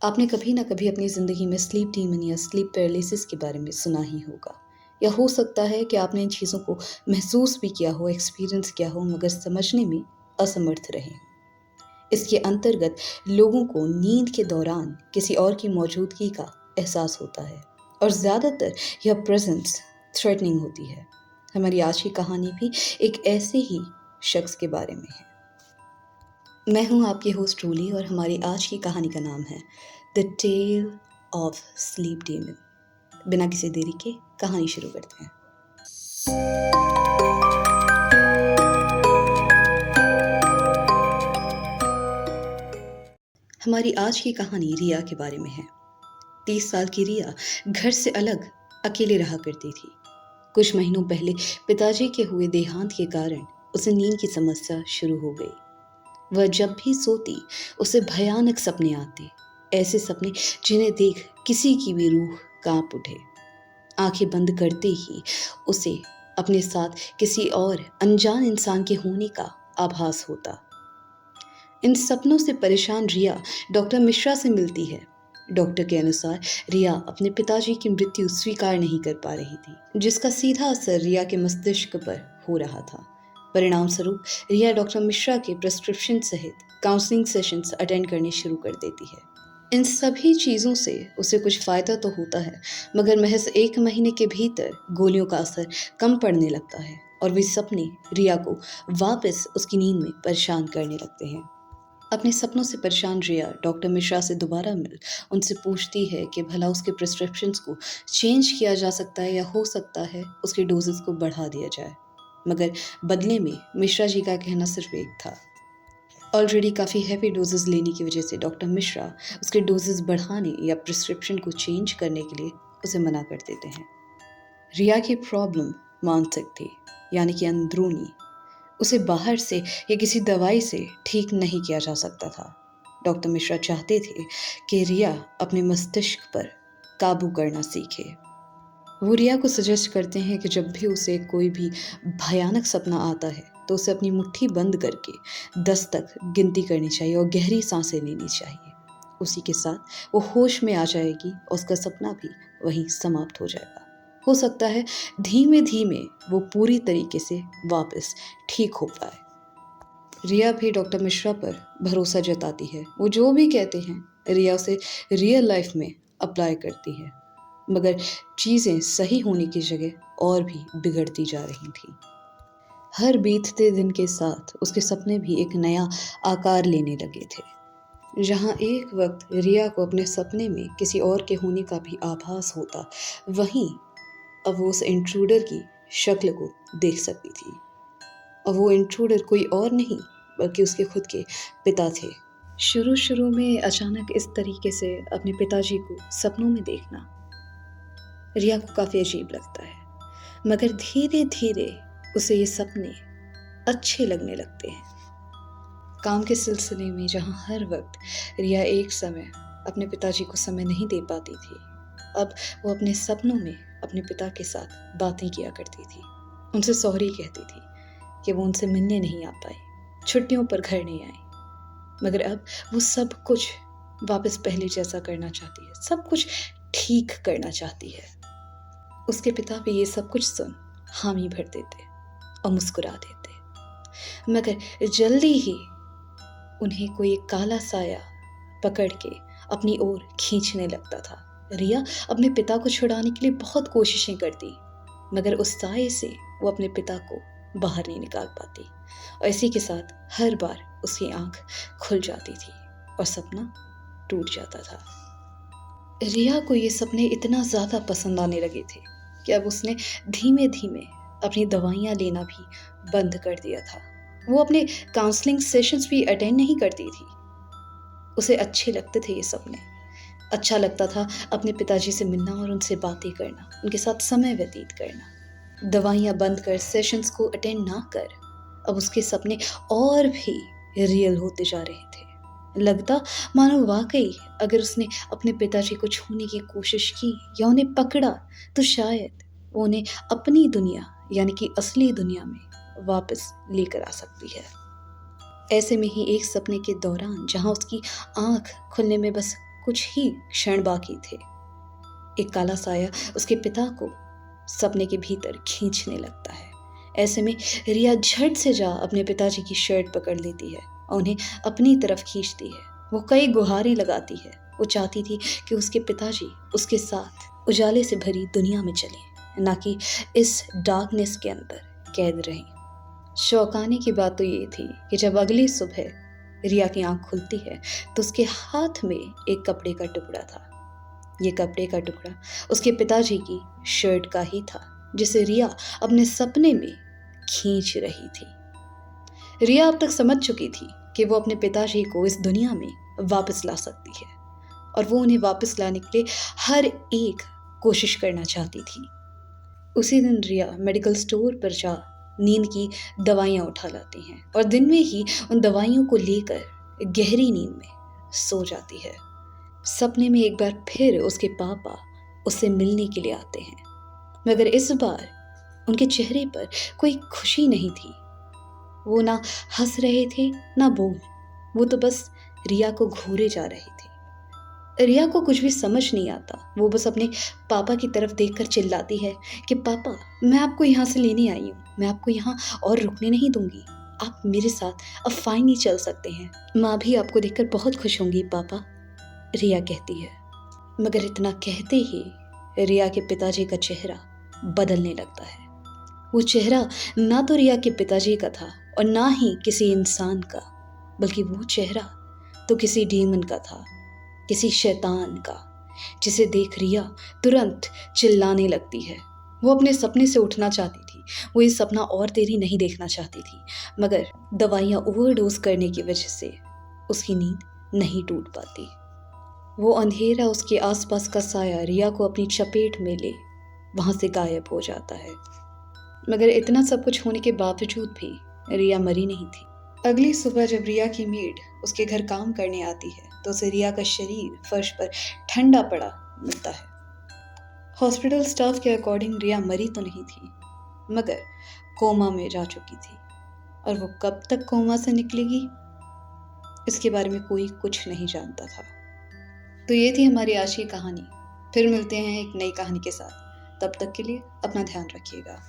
आपने कभी ना कभी अपनी ज़िंदगी में स्लीप डीमन या स्लीप पैरालिसिस के बारे में सुना ही होगा। या हो सकता है कि आपने इन चीज़ों को महसूस भी किया हो, एक्सपीरियंस किया हो, मगर समझने में असमर्थ रहे। इसके अंतर्गत लोगों को नींद के दौरान किसी और की मौजूदगी का एहसास होता है और ज़्यादातर यह प्रेजेंस थ्रेटनिंग होती है। हमारी आज की कहानी भी एक ऐसे ही शख्स के बारे में है। मैं हूं आपकी होस्ट रूली और हमारी आज की कहानी का नाम है the tale of sleep demon. बिना किसी देरी के कहानी शुरू करते हैं। हमारी आज की कहानी रिया के बारे में है। 30 साल की रिया घर से अलग अकेले रहा करती थी। कुछ महीनों पहले पिताजी के हुए देहांत के कारण उसे नींद की समस्या शुरू हो गई। वह जब भी सोती उसे भयानक सपने आते, ऐसे सपने जिन्हें देख किसी की भी रूह कांप उठे। आंखें बंद करते ही उसे अपने साथ किसी और अनजान इंसान के होने का आभास होता। इन सपनों से परेशान रिया डॉक्टर मिश्रा से मिलती है। डॉक्टर के अनुसार रिया अपने पिताजी की मृत्यु स्वीकार नहीं कर पा रही थी, जिसका सीधा असर रिया के मस्तिष्क पर हो रहा था। परिणाम स्वरूप रिया डॉक्टर मिश्रा के प्रिस्क्रिप्शन सहित काउंसलिंग सेशंस अटेंड करने शुरू कर देती है। इन सभी चीज़ों से उसे कुछ फ़ायदा तो होता है, मगर महज 1 महीने के भीतर गोलियों का असर कम पड़ने लगता है और वे सपने रिया को वापस उसकी नींद में परेशान करने लगते हैं। अपने सपनों से परेशान रिया डॉक्टर मिश्रा से दोबारा मिल उनसे पूछती है कि भला उसके प्रिस्क्रिप्शंस को चेंज किया जा सकता है या हो सकता है उसके डोजेस को बढ़ा दिया जाए। मगर बदले में मिश्रा जी का कहना सिर्फ एक था। ऑलरेडी काफ़ी हैवी डोजेस लेने की वजह से डॉक्टर मिश्रा उसके डोजेस बढ़ाने या प्रिस्क्रिप्शन को चेंज करने के लिए उसे मना कर देते हैं। रिया की प्रॉब्लम मानसिक थी, यानी कि अंदरूनी। उसे बाहर से या किसी दवाई से ठीक नहीं किया जा सकता था। डॉक्टर मिश्रा चाहते थे कि रिया अपने मस्तिष्क पर काबू करना सीखे। वो रिया को सजेस्ट करते हैं कि जब भी उसे कोई भी भयानक सपना आता है तो उसे अपनी मुट्ठी बंद करके 10 तक गिनती करनी चाहिए और गहरी सांसें लेनी चाहिए। उसी के साथ वो होश में आ जाएगी और उसका सपना भी वहीं समाप्त हो जाएगा। हो सकता है धीमे धीमे वो पूरी तरीके से वापस ठीक हो पाए। रिया भी डॉक्टर मिश्रा पर भरोसा जताती है। वो जो भी कहते हैं रिया उसे रियल लाइफ में अप्लाई करती है, मगर चीज़ें सही होने की जगह और भी बिगड़ती जा रही थी। हर बीतते दिन के साथ उसके सपने भी एक नया आकार लेने लगे थे। जहाँ एक वक्त रिया को अपने सपने में किसी और के होने का भी आभास होता, वहीं अब वो उस इंट्रूडर की शक्ल को देख सकती थी। और वो इंट्रूडर कोई और नहीं बल्कि उसके खुद के पिता थे। शुरू में अचानक इस तरीके से अपने पिताजी को सपनों में देखना रिया को काफ़ी अजीब लगता है, मगर धीरे धीरे उसे ये सपने अच्छे लगने लगते हैं। काम के सिलसिले में जहाँ हर वक्त रिया एक समय अपने पिताजी को समय नहीं दे पाती थी, अब वो अपने सपनों में अपने पिता के साथ बातें किया करती थी। उनसे सॉरी कहती थी कि वो उनसे मिलने नहीं आ पाई, छुट्टियों पर घर नहीं आई। मगर अब वो सब कुछ वापस पहले जैसा करना चाहती है, सब कुछ ठीक करना चाहती है। उसके पिता भी ये सब कुछ सुन हामी भर देते और मुस्कुरा देते, मगर जल्दी ही उन्हें कोई एक काला साया पकड़ के अपनी ओर खींचने लगता था। रिया अपने पिता को छुड़ाने के लिए बहुत कोशिशें करती, मगर उस साये से वो अपने पिता को बाहर नहीं निकाल पाती और इसी के साथ हर बार उसकी आंख खुल जाती थी और सपना टूट जाता था। रिया को ये सपने इतना ज़्यादा पसंद आने लगे थे कि अब उसने धीमे धीमे अपनी दवाइयाँ लेना भी बंद कर दिया था। वो अपने काउंसलिंग सेशंस भी अटेंड नहीं करती थी। उसे अच्छे लगते थे ये सपने। अच्छा लगता था अपने पिताजी से मिलना और उनसे बातें करना, उनके साथ समय व्यतीत करना। दवाइयाँ बंद कर, सेशंस को अटेंड ना कर, अब उसके सपने और भी रियल होते जा रहे थे। लगता मानो वाकई अगर उसने अपने पिताजी को छूने की कोशिश की या उन्हें पकड़ा तो शायद वो उन्हें अपनी दुनिया यानी कि असली दुनिया में वापस लेकर आ सकती है। ऐसे में ही एक सपने के दौरान जहाँ उसकी आंख खुलने में बस कुछ ही क्षण बाकी थे। एक काला साया उसके पिता को सपने के भीतर खींचने लगता है। ऐसे में रिया झट से जा अपने पिताजी की शर्ट पकड़ लेती है और उन्हें अपनी तरफ खींचती है। वो कई गुहारें लगाती है। वो चाहती थी कि उसके पिताजी उसके साथ उजाले से भरी दुनिया में चले, ना कि इस डार्कनेस के अंदर कैद रहें। शौकाने की बात तो ये थी कि जब अगली सुबह रिया की आंख खुलती है तो उसके हाथ में एक कपड़े का टुकड़ा था। ये कपड़े का टुकड़ा उसके पिताजी की शर्ट का ही था, जिसे रिया अपने सपने में खींच रही थी। रिया अब तक समझ चुकी थी कि वो अपने पिताजी को इस दुनिया में वापस ला सकती है और वो उन्हें वापस लाने के लिए हर एक कोशिश करना चाहती थी। उसी दिन रिया मेडिकल स्टोर पर जा नींद की दवाइयाँ उठा लाती हैं और दिन में ही उन दवाइयों को लेकर गहरी नींद में सो जाती है। सपने में एक बार फिर उसके पापा उससे मिलने के लिए आते हैं, मगर इस बार उनके चेहरे पर कोई खुशी नहीं थी। वो ना हंस रहे थे ना बोल, वो तो बस रिया को घूरे जा रहे थे। रिया को कुछ भी समझ नहीं आता। वो बस अपने पापा की तरफ देखकर चिल्लाती है कि पापा, मैं आपको यहाँ से लेने आई हूँ, मैं आपको यहाँ और रुकने नहीं दूंगी, आप मेरे साथ अब फाइनली चल सकते हैं। माँ भी आपको देखकर बहुत खुश होंगी पापा, रिया कहती है। मगर इतना कहते ही रिया के पिताजी का चेहरा बदलने लगता है। वो चेहरा ना तो रिया के पिताजी का था और ना ही किसी इंसान का, बल्कि वो चेहरा तो किसी डीमन का था, किसी शैतान का, जिसे देख रिया तुरंत चिल्लाने लगती है। वो अपने सपने से उठना चाहती थी। वो ये सपना और देरी नहीं देखना चाहती थी, मगर दवाइयाँ ओवरडोज करने की वजह से उसकी नींद नहीं टूट पाती। वो अंधेरा, उसके आसपास का साया रिया को अपनी चपेट में ले वहाँ से गायब हो जाता है। मगर इतना सब कुछ होने के बावजूद भी रिया मरी नहीं थी। अगली सुबह जब रिया की मेड उसके घर काम करने आती है तो उसे रिया का शरीर फर्श पर ठंडा पड़ा मिलता है। हॉस्पिटल स्टाफ के अकॉर्डिंग रिया मरी तो नहीं थी, मगर कोमा में जा चुकी थी और वो कब तक कोमा से निकलेगी इसके बारे में कोई कुछ नहीं जानता था। तो ये थी हमारी आज की कहानी। फिर मिलते हैं एक नई कहानी के साथ। तब तक के लिए अपना ध्यान रखिएगा।